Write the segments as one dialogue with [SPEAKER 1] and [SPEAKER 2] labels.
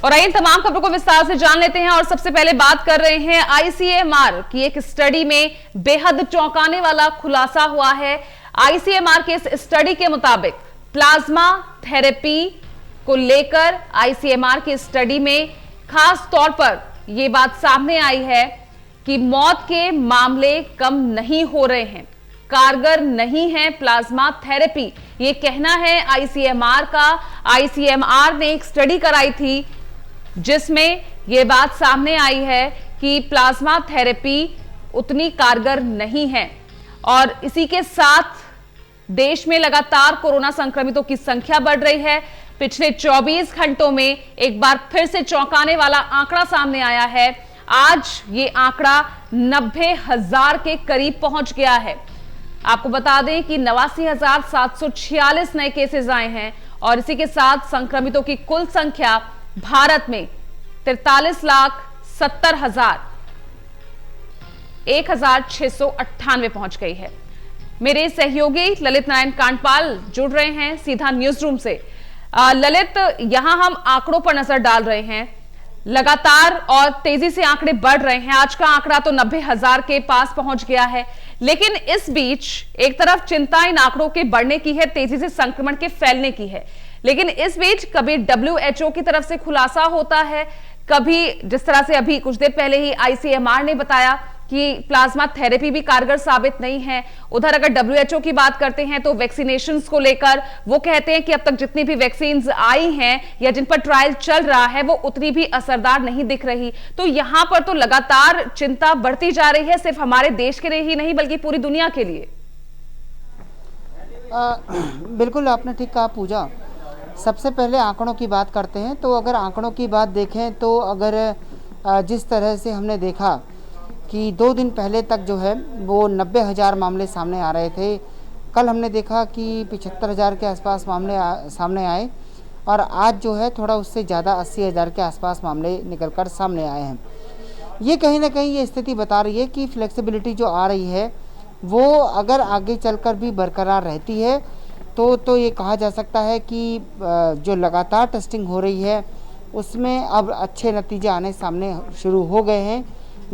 [SPEAKER 1] और इन तमाम खबरों को विस्तार से जान लेते हैं और सबसे पहले बात कर रहे हैं आईसीएमआर की एक स्टडी में बेहद चौंकाने वाला खुलासा हुआ है। आईसीएमआर के इस स्टडी के मुताबिक प्लाज्मा थेरेपी को लेकर आईसीएमआर की स्टडी में खास तौर पर यह बात सामने आई है कि मौत के मामले कम नहीं हो रहे हैं, कारगर नहीं है प्लाज्मा थेरेपी, ये कहना है आईसीएमआर का। आईसीएमआर ने एक स्टडी कराई थी जिसमें यह बात सामने आई है कि प्लाज्मा थेरेपी उतनी कारगर नहीं है। और इसी के साथ देश में लगातार कोरोना संक्रमितों की संख्या बढ़ रही है। पिछले 24 घंटों में एक बार फिर से चौंकाने वाला आंकड़ा सामने आया है। आज ये आंकड़ा 90,000 के करीब पहुंच गया है। आपको बता दें कि 89,746 नए केसेस आए हैं और इसी के साथ संक्रमितों की कुल संख्या भारत में 43,70,1,698 पहुंच गई है। मेरे सहयोगी ललित नारायण कांडपाल जुड़ रहे हैं सीधा न्यूज रूम से। ललित, यहां हम आंकड़ों पर नजर डाल रहे हैं, लगातार और तेजी से आंकड़े बढ़ रहे हैं। आज का आंकड़ा तो 90,000 के पास पहुंच गया है, लेकिन इस बीच एक तरफ चिंता इन आंकड़ों के बढ़ने की है, तेजी से संक्रमण के फैलने की है, लेकिन इस बीच कभी WHO की तरफ से खुलासा होता है, कभी जिस तरह से अभी कुछ देर पहले ही आईसीएमआर ने बताया कि प्लाज्मा थेरेपी भी कारगर साबित नहीं है। उधर अगर WHO की बात करते हैं तो वैक्सीनेशंस को लेकर वो कहते हैं कि अब तक जितनी भी वैक्सीन्स आई हैं या जिन पर ट्रायल चल रहा है वो उतनी भी असरदार नहीं दिख रही। तो यहां पर तो लगातार चिंता बढ़ती जा रही है, सिर्फ हमारे देश के लिए ही नहीं बल्कि पूरी दुनिया के लिए।
[SPEAKER 2] बिल्कुल आपने ठीक कहा पूजा। सबसे पहले आंकड़ों की बात करते हैं तो अगर आंकड़ों की बात देखें तो अगर जिस तरह से हमने देखा कि 2 दिन पहले तक जो है वो 90,000 मामले सामने आ रहे थे, कल हमने देखा कि 75,000 के आसपास मामले सामने आए और आज जो है थोड़ा उससे ज़्यादा 80,000 के आसपास मामले निकलकर सामने आए हैं। ये कहीं ना कहीं ये स्थिति बता रही है कि फ्लेक्सिबिलिटी जो आ रही है वो अगर आगे चलकर भी बरकरार रहती है तो ये कहा जा सकता है कि जो लगातार टेस्टिंग हो रही है उसमें अब अच्छे नतीजे आने सामने शुरू हो गए हैं।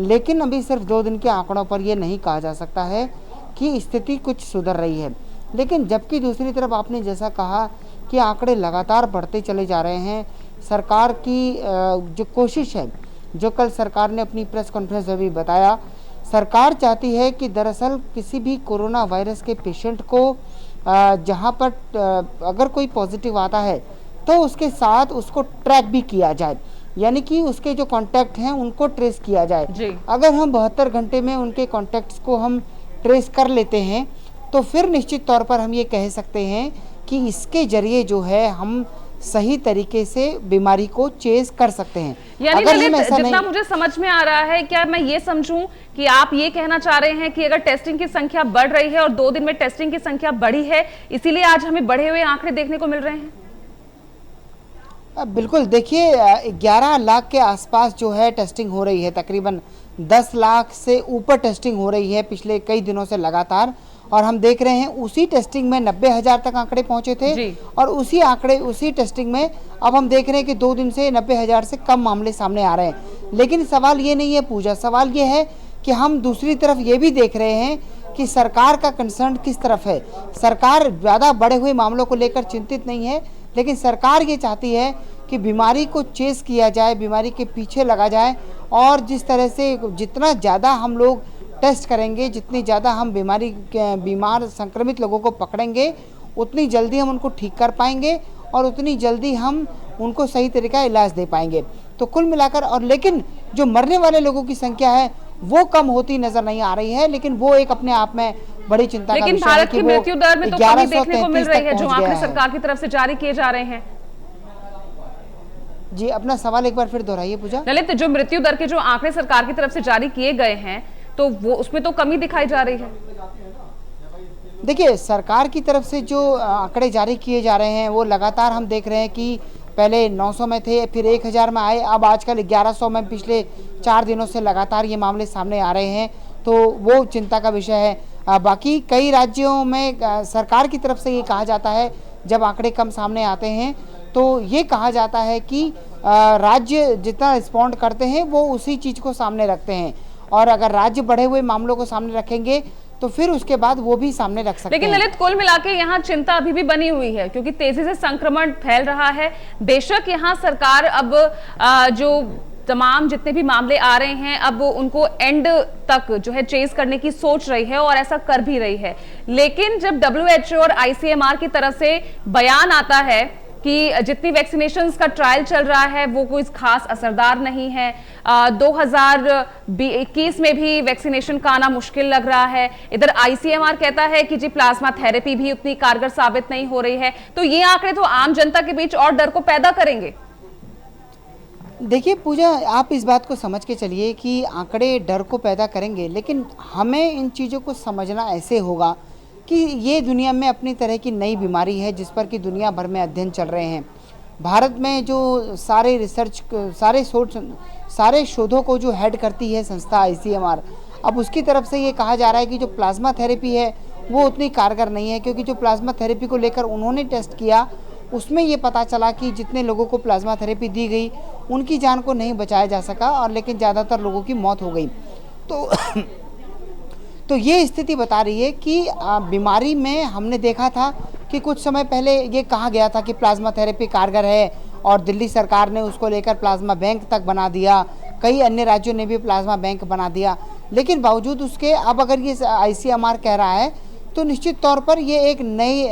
[SPEAKER 2] लेकिन अभी सिर्फ 2 दिन के आंकड़ों पर यह नहीं कहा जा सकता है कि स्थिति कुछ सुधर रही है। लेकिन जबकि दूसरी तरफ आपने जैसा कहा कि आंकड़े लगातार बढ़ते चले जा रहे हैं, सरकार की जो कोशिश है, जो कल सरकार ने अपनी प्रेस कॉन्फ्रेंस में भी बताया, सरकार चाहती है कि दरअसल किसी भी कोरोना वायरस के पेशेंट को जहां पर अगर कोई पॉजिटिव आता है तो उसके साथ उसको ट्रैक भी किया जाए, यानी कि उसके जो कांटेक्ट हैं उनको ट्रेस किया जाए। अगर हम 72 घंटे में उनके कांटेक्ट्स को हम ट्रेस कर लेते हैं तो फिर निश्चित तौर पर हम ये कह सकते हैं कि इसके जरिए जो है हम सही तरीके से बीमारी को चेज कर सकते हैं।
[SPEAKER 1] यानी जितना मुझे समझ में आ रहा है, क्या मैं ये समझूं कि आप ये कहना चाह रहे हैं कि अगर टेस्टिंग की संख्या बढ़ रही है और 2 दिन में टेस्टिंग की संख्या बढ़ी है, इसीलिए आज हमें बढ़े हुए आंकड़े देखने को मिल रहे हैं?
[SPEAKER 2] बिल्कुल, देखिए 11 लाख के आसपास जो है टेस्टिंग हो रही है, तकरीबन 10 लाख से ऊपर टेस्टिंग हो रही है पिछले कई दिनों से लगातार, और हम देख रहे हैं उसी टेस्टिंग में 90,000 तक आंकड़े पहुंचे थे और उसी टेस्टिंग में अब हम देख रहे हैं कि 2 दिन से 90,000 से कम मामले सामने आ रहे हैं। लेकिन सवाल ये नहीं है पूजा, सवाल ये है कि हम दूसरी तरफ ये भी देख रहे हैं कि सरकार का कंसर्न किस तरफ है। सरकार ज़्यादा बढ़े हुए मामलों को लेकर चिंतित नहीं है, लेकिन सरकार ये चाहती है कि बीमारी को चेस किया जाए, बीमारी के पीछे लगा जाए, और जिस तरह से जितना ज़्यादा हम लोग टेस्ट करेंगे, जितनी ज़्यादा हम बीमार संक्रमित लोगों को पकड़ेंगे, उतनी जल्दी हम उनको ठीक कर पाएंगे और उतनी जल्दी हम उनको सही तरीके का इलाज दे पाएंगे। तो कुल मिलाकर, और लेकिन जो मरने वाले लोगों की संख्या है वो कम होती नजर नहीं आ रही है, लेकिन वो एक अपने आप में बड़ी चिंता का विषय है।
[SPEAKER 1] लेकिन भारत की मृत्यु दर में तो कमी देखने को मिल रही है, जो आंकड़े सरकार की तरफ से जारी किए जा रहे हैं।
[SPEAKER 2] जी, अपना सवाल एक बार फिर दोहराइए पूजा।
[SPEAKER 1] ललित, जो मृत्यु दर के जो आंकड़े सरकार की तरफ से जारी किए गए हैं तो वो उसमें तो कमी दिखाई जा रही है।
[SPEAKER 2] देखिए, सरकार की तरफ से जो आंकड़े जारी किए जा रहे हैं वो लगातार हम देख रहे हैं कि पहले 900 में थे, फिर 1000 में आए, अब आजकल 1100 में पिछले 4 दिनों से लगातार ये मामले सामने आ रहे हैं, तो वो चिंता का विषय है। बाकी कई राज्यों में सरकार की तरफ से ये कहा जाता है जब आंकड़े कम सामने आते हैं तो ये कहा जाता है कि राज्य जितना रिस्पॉन्ड करते हैं वो उसी चीज़ को सामने रखते हैं, और अगर राज्य बढ़े हुए मामलों को सामने रखेंगे तो फिर उसके बाद वो भी सामने रख सकते हैं।
[SPEAKER 1] लेकिन ललित, कुल मिलाके यहाँ चिंता अभी भी बनी हुई है क्योंकि तेजी से संक्रमण फैल रहा है। बेशक यहाँ सरकार अब जो तमाम जितने भी मामले आ रहे हैं अब उनको एंड तक जो है चेज करने की सोच रही है और ऐसा कर भी रही है, लेकिन जब WHO और ICMR की तरफ से बयान आता है कि जितनी वैक्सीनेशंस का ट्रायल चल रहा है वो कोई खास असरदार नहीं है, 2021 में भी वैक्सीनेशन का आना मुश्किल लग रहा है, इधर ICMR कहता है कि जी प्लाज्मा थेरेपी भी उतनी कारगर साबित नहीं हो रही है, तो ये आंकड़े तो आम जनता के बीच और डर को पैदा करेंगे।
[SPEAKER 2] देखिए पूजा, आप इस बात को समझ के चलिए कि आंकड़े डर को पैदा करेंगे, लेकिन हमें इन चीज़ों को समझना ऐसे होगा कि ये दुनिया में अपनी तरह की नई बीमारी है जिस पर कि दुनिया भर में अध्ययन चल रहे हैं। भारत में जो सारे रिसर्च सारे शोधों को जो हेड करती है संस्था ICMR, अब उसकी तरफ से ये कहा जा रहा है कि जो प्लाज्मा थेरेपी है वो उतनी कारगर नहीं है, क्योंकि जो प्लाज्मा थेरेपी को लेकर उन्होंने टेस्ट किया उसमें ये पता चला कि जितने लोगों को प्लाज्मा थेरेपी दी गई उनकी जान को नहीं बचाया जा सका, और लेकिन ज़्यादातर लोगों की मौत हो गई। तो ये स्थिति बता रही है कि बीमारी में हमने देखा था कि कुछ समय पहले ये कहा गया था कि प्लाज्मा थेरेपी कारगर है, और दिल्ली सरकार ने उसको लेकर प्लाज्मा बैंक तक बना दिया, कई अन्य राज्यों ने भी प्लाज्मा बैंक बना दिया, लेकिन बावजूद उसके अब अगर ये ICMR कह रहा है तो निश्चित तौर पर ये एक नई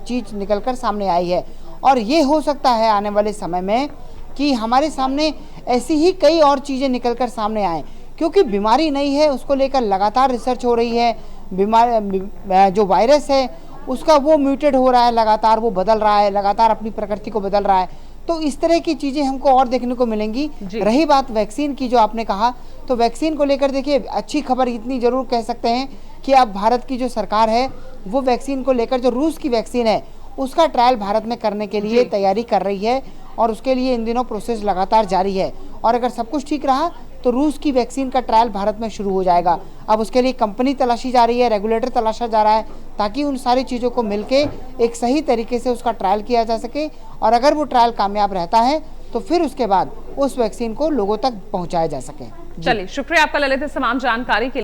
[SPEAKER 2] चीज़ निकलकर सामने आई है, और ये हो सकता है आने वाले समय में कि हमारे सामने ऐसी ही कई और चीज़ें निकलकर सामने आएँ, क्योंकि बीमारी नहीं है उसको लेकर लगातार रिसर्च हो रही है। जो वायरस है उसका वो म्यूटेट हो रहा है, लगातार वो बदल रहा है, लगातार अपनी प्रकृति को बदल रहा है, तो इस तरह की चीज़ें हमको और देखने को मिलेंगी। रही बात वैक्सीन की जो आपने कहा, तो वैक्सीन को लेकर देखिए अच्छी खबर इतनी ज़रूर कह सकते हैं कि अब भारत की जो सरकार है वो वैक्सीन को लेकर जो रूस की वैक्सीन है उसका ट्रायल भारत में करने के लिए तैयारी कर रही है, और उसके लिए इन दिनों प्रोसेस लगातार जारी है, और अगर सब कुछ ठीक रहा तो रूस की वैक्सीन का ट्रायल भारत में शुरू हो जाएगा। अब उसके लिए कंपनी तलाशी जा रही है, रेगुलेटर तलाशा जा रहा है, ताकि उन सारी चीज़ों को मिलके एक सही तरीके से उसका ट्रायल किया जा सके, और अगर वो ट्रायल कामयाब रहता है तो फिर उसके बाद उस वैक्सीन को लोगों तक पहुंचाया जा सके।
[SPEAKER 1] चलिए, शुक्रिया आपका ललित इस तमाम जानकारी के लिए।